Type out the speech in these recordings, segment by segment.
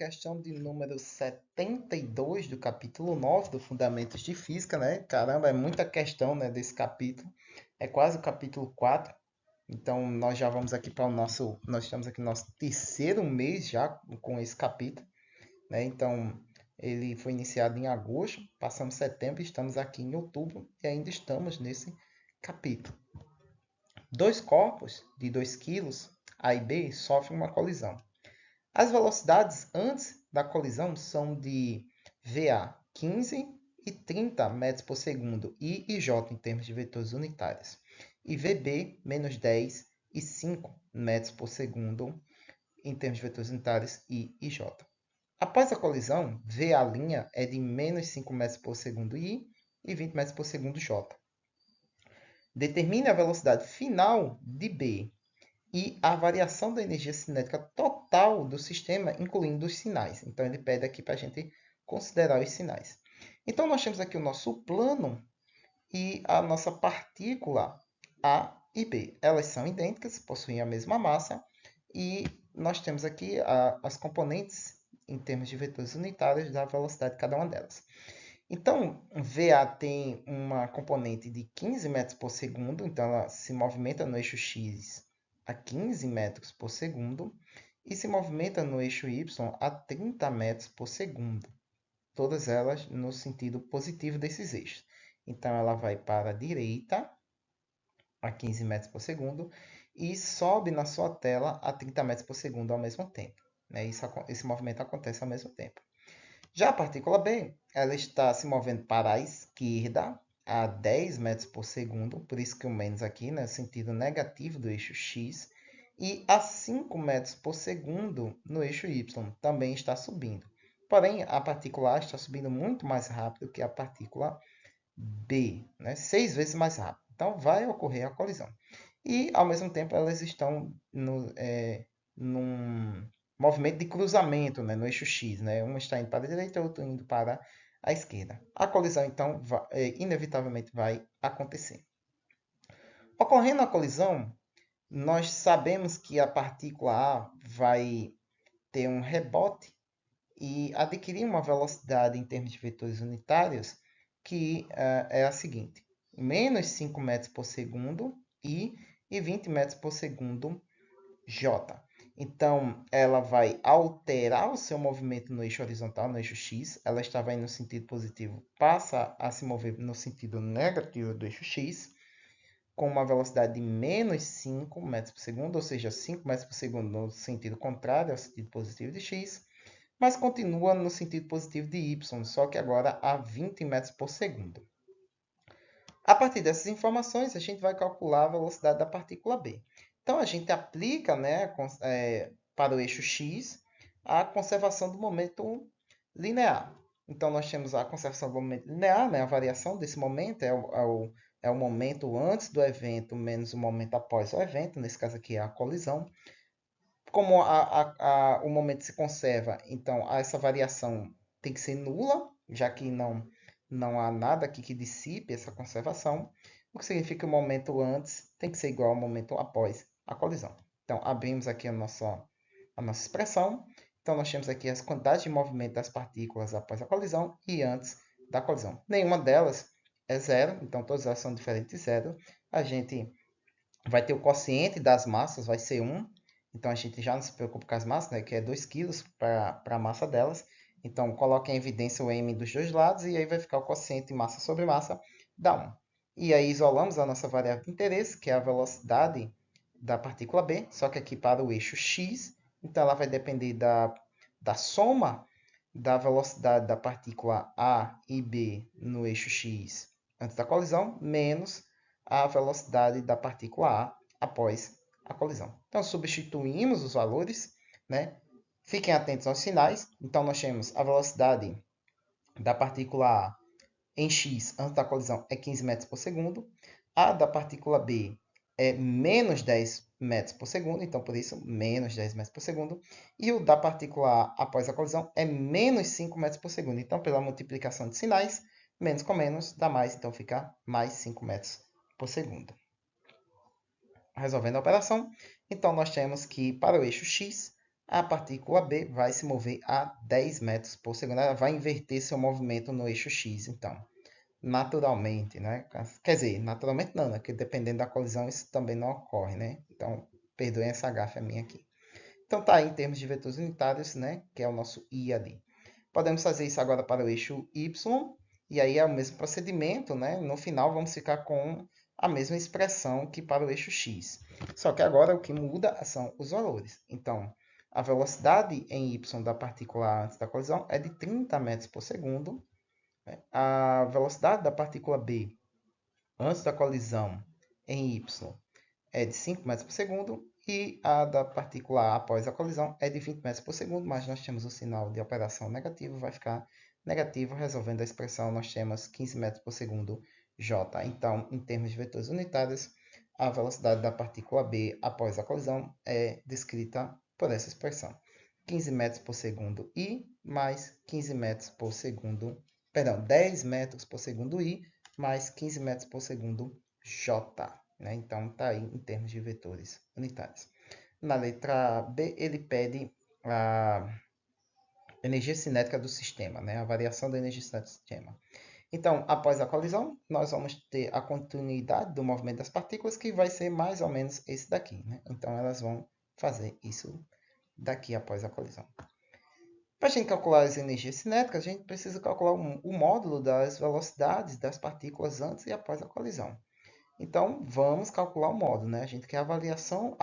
questão de número 72 do capítulo 9 do Fundamentos de Física, né? Caramba, é muita questão, né, desse capítulo. É quase o capítulo 4. Então, nós já vamos aqui para o nosso... Nós estamos aqui no nosso terceiro mês já com esse capítulo, né? Então, ele foi iniciado em agosto, passamos setembro, estamos aqui em outubro e ainda estamos nesse capítulo. Dois corpos de 2 kg, A e B, sofrem uma colisão. As velocidades antes da colisão são de VA 15 e 30 metros por segundo, I e J em termos de vetores unitários, e VB menos 10 e 5 metros por segundo em termos de vetores unitários, I e J. Após a colisão, VA' é de menos 5 metros por segundo I e 20 metros por segundo J. Determine a velocidade final de B e a variação da energia cinética total do sistema, incluindo os sinais. Então, ele pede aqui para a gente considerar os sinais. Então, nós temos aqui o nosso plano e a nossa partícula A e B. Elas são idênticas, possuem a mesma massa, e nós temos aqui as componentes em termos de vetores unitários da velocidade de cada uma delas. Então, VA tem uma componente de 15 metros por segundo, então ela se movimenta no eixo X a 15 metros por segundo e se movimenta no eixo Y a 30 metros por segundo. Todas elas no sentido positivo desses eixos. Então, ela vai para a direita a 15 metros por segundo e sobe na sua tela a 30 metros por segundo ao mesmo tempo. Esse movimento acontece ao mesmo tempo. Já a partícula B, ela está se movendo para a esquerda a 10 metros por segundo, por isso que o menos aqui, no sentido negativo do eixo X, e a 5 metros por segundo no eixo Y, também está subindo. Porém, a partícula A está subindo muito mais rápido que a partícula B, 6 vezes mais rápido. Então, vai ocorrer a colisão. E, ao mesmo tempo, elas estão num movimento de cruzamento, no eixo X. Uma está indo para a direita, a outra indo para a esquerda. A colisão, então, inevitavelmente vai acontecer. Ocorrendo a colisão, nós sabemos que a partícula A vai ter um rebote e adquirir uma velocidade em termos de vetores unitários que é a seguinte: menos 5 metros por segundo I e 20 metros por segundo J. Então, ela vai alterar o seu movimento no eixo horizontal, no eixo X. Ela estava indo no sentido positivo, passa a se mover no sentido negativo do eixo X, com uma velocidade de menos 5 metros por segundo, ou seja, 5 metros por segundo no sentido contrário ao sentido positivo de X, mas continua no sentido positivo de Y, só que agora a 20 metros por segundo. A partir dessas informações, a gente vai calcular a velocidade da partícula B. Então, a gente aplica para o eixo X a conservação do momento linear. Então, nós temos a conservação do momento linear, a variação desse momento é o momento antes do evento menos o momento após o evento, nesse caso aqui é a colisão. Como o momento se conserva, então essa variação tem que ser nula, já que não há nada aqui que dissipe essa conservação, o que significa que o momento antes tem que ser igual ao momento após a colisão. Então, abrimos aqui a nossa expressão. Então, nós temos aqui as quantidades de movimento das partículas após a colisão e antes da colisão. Nenhuma delas é zero, então todas elas são diferentes de zero. A gente vai ter o quociente das massas, vai ser 1. Então, a gente já não se preocupa com as massas, que é 2 kg para a massa delas. Então, coloque em evidência o m dos dois lados e aí vai ficar o quociente de massa sobre massa, dá 1. E aí isolamos a nossa variável de interesse, que é a velocidade da partícula B, só que aqui para o eixo x. Então, ela vai depender da soma da velocidade da partícula A e B no eixo x antes da colisão, menos a velocidade da partícula A após a colisão. Então, substituímos os valores, Fiquem atentos aos sinais. Então, nós temos a velocidade da partícula A em x antes da colisão é 15 metros por segundo. A da partícula B é menos 10 metros por segundo, então, por isso, menos 10 metros por segundo. E o da partícula A após a colisão é menos 5 metros por segundo. Então, pela multiplicação de sinais, menos com menos dá mais, então fica mais 5 metros por segundo. Resolvendo a operação, então nós temos que para o eixo x, a partícula B vai se mover a 10 metros por segundo. Ela vai inverter seu movimento no eixo x, então. Naturalmente, né? Quer dizer, naturalmente não, né? Porque dependendo da colisão isso também não ocorre, né? Então, perdoem essa gafe minha aqui. Então, tá aí em termos de vetores unitários, né? Que é o nosso I ali. Podemos fazer isso agora para o eixo Y, e aí é o mesmo procedimento, né? No final, vamos ficar com a mesma expressão que para o eixo X. Só que agora o que muda são os valores. Então, a velocidade em y da partícula antes da colisão é de 30 metros por segundo. A velocidade da partícula B antes da colisão em y é de 5 metros por segundo. E a da partícula A após a colisão é de 20 metros por segundo, mas nós temos o sinal de operação negativo, vai ficar negativo. Resolvendo a expressão, nós temos 15 metros por segundo J. Então, em termos de vetores unitários, a velocidade da partícula B após a colisão é descrita por essa expressão. 15 metros por segundo I mais 15 metros por segundo, perdão, 10 metros por segundo I mais 15 metros por segundo J. Né? Então, está aí em termos de vetores unitários. Na letra B, ele pede a energia cinética do sistema, né? A variação da energia cinética do sistema. Então, após a colisão, nós vamos ter a continuidade do movimento das partículas, que vai ser mais ou menos esse daqui. Né? Então, elas vão fazer isso daqui após a colisão. Para a gente calcular as energias cinéticas, a gente precisa calcular o módulo das velocidades das partículas antes e após a colisão. Então, vamos calcular o módulo, né? A gente quer a variação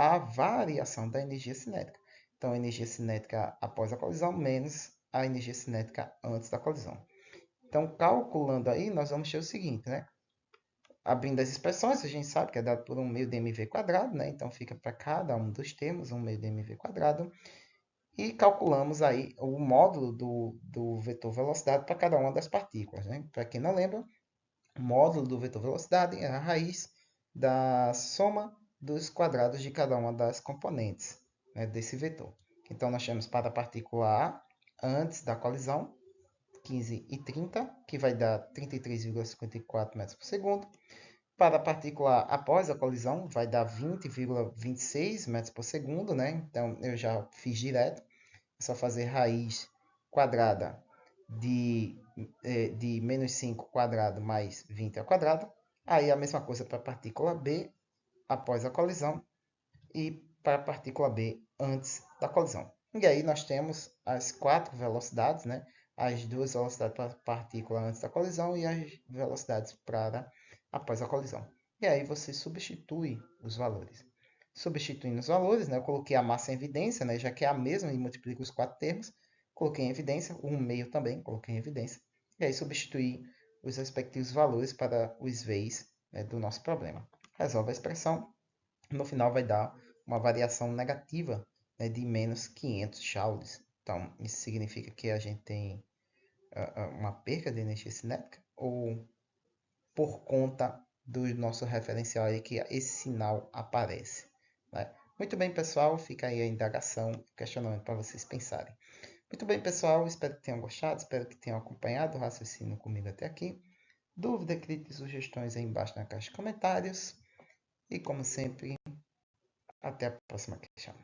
da energia cinética. Então, a energia cinética após a colisão menos a energia cinética antes da colisão. Então, calculando aí, nós vamos ter o seguinte, né? Abrindo as expressões, a gente sabe que é dado por 1 meio de mv quadrado, né? Então, fica para cada um dos termos 1 meio de mv quadrado. E calculamos aí o módulo do vetor velocidade para cada uma das partículas, né? Para quem não lembra, o módulo do vetor velocidade é a raiz da soma dos quadrados de cada uma das componentes, né, desse vetor. Então, nós temos para a partícula A, antes da colisão, 15 e 30, que vai dar 33,54 metros por segundo. Para a partícula A, após a colisão, vai dar 20,26 metros por segundo. Né? Então, eu já fiz direto. É só fazer raiz quadrada de menos 5 quadrado mais 20 ao quadrado. Aí a mesma coisa para a partícula B após a colisão e para a partícula B antes da colisão. E aí nós temos as 4 velocidades, né? As 2 velocidades para a partícula antes da colisão e as velocidades para após a colisão. E aí você substitui os valores. Substituindo os valores, né? Eu coloquei a massa em evidência, né? Já que é a mesma e multiplico os 4 termos. Coloquei em evidência, o 1 meio também, coloquei em evidência. E aí substituí os respectivos valores para os V's, né, do nosso problema. Resolve a expressão. No final vai dar uma variação negativa, né, de menos 500 joules. Então, isso significa que a gente tem uma perca de energia cinética ou por conta do nosso referencial aí que esse sinal aparece. Né? Muito bem, pessoal. Fica aí a indagação, questionamento para vocês pensarem. Muito bem, pessoal. Espero que tenham gostado, espero que tenham acompanhado o raciocínio comigo até aqui. Dúvida, crítica e sugestões aí embaixo na caixa de comentários. E como sempre, até a próxima questão.